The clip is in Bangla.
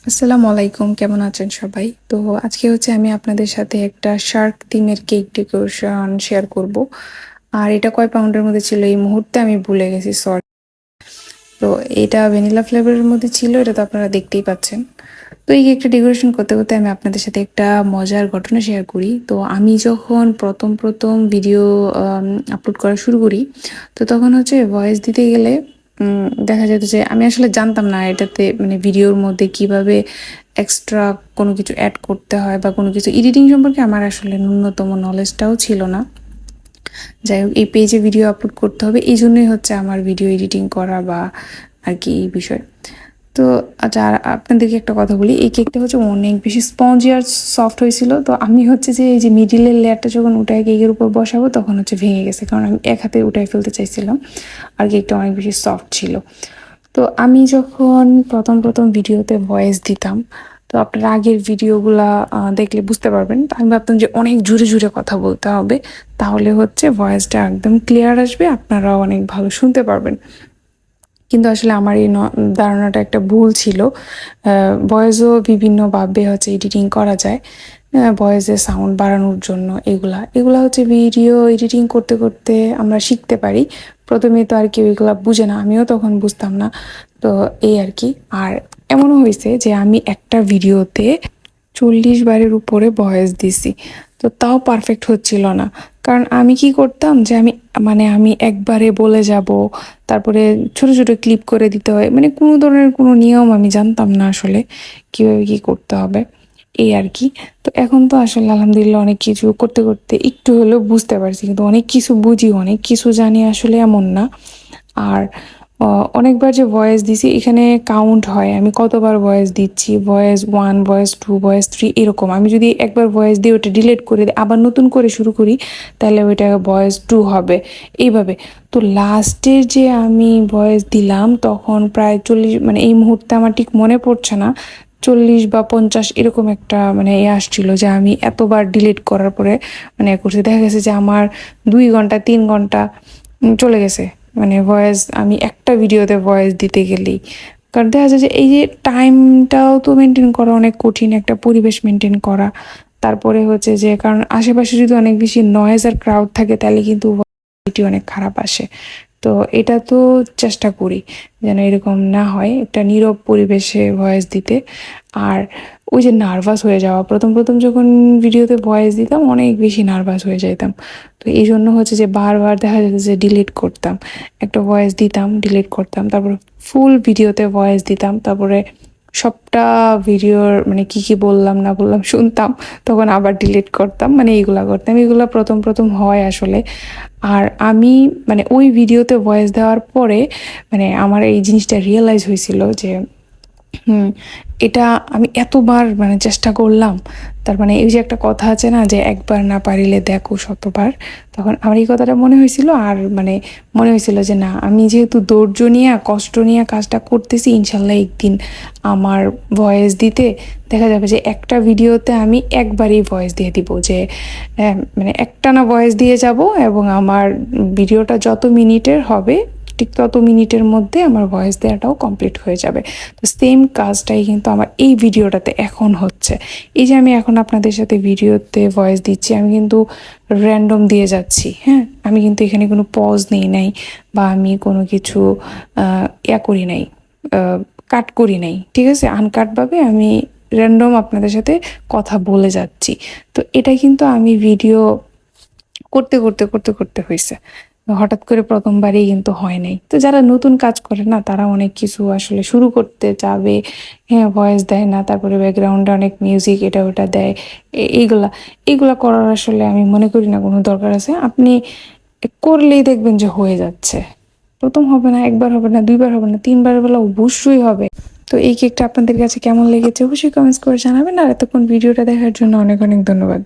আসসালামু আলাইকুম, কেমন আছেন সবাই? তো আজকে হচ্ছে আমি আপনাদের সাথে একটা শার্ক থিমের কেক ডেকোরেশন শেয়ার করব। আর এটা কয় পাউন্ডের মধ্যে ছিল এই মুহূর্তে আমি ভুলে গেছি, সরি। তো এটা ভ্যানিলা ফ্লেভারের মধ্যে ছিল, এটা তো আপনারা দেখতেই পাচ্ছেন। তো এই কেকটা ডেকোরেশন করতে করতে আমি আপনাদের সাথে একটা মজার ঘটনা শেয়ার করি। তো আমি যখন প্রথম প্রথম ভিডিও আপলোড করা শুরু করি, তো তখন হচ্ছে ভয়েস দিতে গেলে দেখা যেত যে আমি আসলে জানতাম না এটাতে মানে ভিডিওর মধ্যে কিভাবে এক্সট্রা কোনো কিছু অ্যাড করতে হয় বা কোনো কিছু এডিটিং সম্পর্কে আমার আসলে ন্যূনতম নলেজটাও ছিল না। যাই হোক, এই পেজে ভিডিও আপলোড করতে হবে, এই জন্যই হচ্ছে আমার ভিডিও এডিটিং করা বা আর কি এই বিষয়। তো আচ্ছা, আর আপনাদেরকে একটা কথা বলি, এই কেকটা হচ্ছে অনেক বেশি স্পঞ্জি আর সফট হয়েছিল। তো আমি হচ্ছে যে এই যে মিডিলের লেয়ারটা যখন উঠায় কেকের উপর বসাবো তখন হচ্ছে ভেঙে গেছে, কারণ আমি এক হাতে উঠাই ফেলতে চাইছিলাম আর কেকটা অনেক বেশি সফট ছিল। তো আমি যখন প্রথম প্রথম ভিডিওতে ভয়েস দিতাম, তো আপনারা আগের ভিডিওগুলা দেখলে বুঝতে পারবেন। তো আমি ভাবতাম যে অনেক জোরে জোরে কথা বলতে হবে, তাহলে হচ্ছে ভয়েসটা একদম ক্লিয়ার আসবে, আপনারাও অনেক ভালো শুনতে পারবেন। কিন্তু আসলে আমার এই ধারণাটা একটা ভুল ছিল। ভয়েসও বিভিন্নভাবে হচ্ছে এডিটিং করা যায়, ভয়েসের সাউন্ড বাড়ানোর জন্য। এগুলা এগুলা হচ্ছে ভিডিও এডিটিং করতে করতে আমরা শিখতে পারি। প্রথমে তো আর কেউ এগুলা বুঝে না, আমিও তখন বুঝতাম না। তো এই আর কি। আর এমনও হয়েছে যে আমি একটা ভিডিওতে 40 বারের উপরে ভয়েস দিছি, তো তাও পারফেক্ট হচ্ছিল না। কারণ আমি কি করতাম যে আমি একবারে বলে যাব, তারপরে ছোট ছোট ক্লিপ করে দিতে হয়, মানে কোনো ধরনের কোনো নিয়ম আমি জানতাম না আসলে কিভাবে কি করতে হবে, এই আর কি। তো এখন তো আসলে আলহামদুলিল্লাহ অনেক কিছু করতে করতে একটু হলেও বুঝতে পারছি, কিন্তু অনেক কিছু বুঝি, অনেক কিছু জানি আসলে এমন না। আর অনেকবার যে ভয়েস দিছি এখানে কাউন্ট হয় আমি কতবার ভয়েস দিচ্ছি, ভয়েস 1, ভয়েস 2, ভয়েস 3, এরকম। আমি যদি একবার ভয়েস দিই ওটা ডিলিট করে দিই আবার নতুন করে শুরু করি, তাহলে ওইটা ভয়েস 2 হবে, এইভাবে। তো লাস্টের যে আমি ভয়েস দিলাম তখন প্রায় 40, মানে এই মুহূর্তে আমার ঠিক মনে পড়ছে না, 40 বা 50 এরকম একটা মানে আসছিল যে আমি এতবার ডিলিট করার পরে মানে করছি। দেখা গেছে যে আমার 2 ঘন্টা 3 ঘন্টা চলে গেছে, মানে ভয়েস আমি একটা ভিডিওতে ভয়েস দিতে গেলেই। কারণ দেখা যায় যে এই যে টাইমটাও তো মেনটেন করা অনেক কঠিন, একটা পরিবেশ মেনটেন করা। তারপরে হচ্ছে যে কারণ আশেপাশে যদি অনেক বেশি নয়েজ আর ক্রাউড থাকে তাহলে কিন্তু কোয়ালিটি অনেক খারাপ আসে। তো এটা তো চেষ্টা করি যেন এরকম না হয়, একটা নীরব পরিবেশে ভয়েস দিতে। আর ওই যে নার্ভাস হয়ে যাওয়া, প্রথম প্রথম যখন ভিডিওতে ভয়েস দিতাম অনেক বেশি নার্ভাস হয়ে যাইতাম। তো এই জন্য হচ্ছে যে বারবার দেখা যেত যে ডিলিট করতাম, একটা ভয়েস দিতাম ডিলিট করতাম, তারপর ফুল ভিডিওতে ভয়েস দিতাম, তারপরে সবটা ভিডিওর মানে কি কি বললাম না বললাম শুনতাম, তখন আবার ডিলিট করতাম, মানে এইগুলা করতাম। এগুলা প্রথম প্রথম হয় আসলে। আর আমি মানে ওই ভিডিওতে ভয়েস দেওয়ার পরে মানে আমার এই জিনিসটা রিয়েলাইজ হয়েছিল যে এটা আমি এতবার মানে চেষ্টা করলাম, তার মানে এই যে একটা কথা আছে না যে একবার না পারিলে দেখো শতবার, তখন আমার এই কথাটা মনে হয়েছিল। আর মানে মনে হয়েছিল যে না, আমি যেহেতু ধৈর্য নিয়ে কষ্ট নিয়ে কাজটা করতেছি, ইনশাল্লাহ একদিন আমার ভয়েস দিতে দেখা যাবে যে একটা ভিডিওতে আমি একবারই ভয়েস দিয়ে দিব, যে মানে একটানা ভয়েস দিয়ে যাব এবং আমার ভিডিওটা যত মিনিটের হবে ঠিক তত মিনিটের মধ্যে আমার ভয়েস দেওয়াটাও কমপ্লিট হয়ে যাবে। তো সেম কাজটাই কিন্তু আমার এই ভিডিওটাতে এখন হচ্ছে। এই যে আমি এখন আপনাদের সাথে ভিডিওতে ভয়েস দিচ্ছি, আমি কিন্তু র্যান্ডম দিয়ে যাচ্ছি, হ্যাঁ। আমি কিন্তু এখানে কোনো পজ নেই নাই বা আমি কোনো কিছু করি নাই, কাট করি নাই, ঠিক আছে। আনকাটভাবে আমি র্যান্ডম আপনাদের সাথে কথা বলে যাচ্ছি। তো এটা কিন্তু আমি ভিডিও করতে করতে করতে করতে হয়েছে, হঠাৎ করে প্রথমবারই কিন্তু হয় নাই। তো যারা নতুন কাজ করে না তারা অনেক কিছু আসলে শুরু করতে যাবে, হ্যাঁ, ভয়েস দেয় না, তারপরে ব্যাকগ্রাউন্ডে অনেক মিউজিক এটা ওটা দেয়, এইগুলা এইগুলা করার আসলে আমি মনে করি না কোনো দরকার আছে। আপনি করলেই দেখবেন যে হয়ে যাচ্ছে। প্রথম হবে না, একবার হবে না, 2বার হবে না, 3বার বেলা অবশ্যই হবে। তো এই কেকটা আপনাদের কাছে কেমন লেগেছে অবশ্যই কমেন্টস করে জানাবেন। আর এতক্ষণ ভিডিওটা দেখার জন্য অনেক অনেক ধন্যবাদ।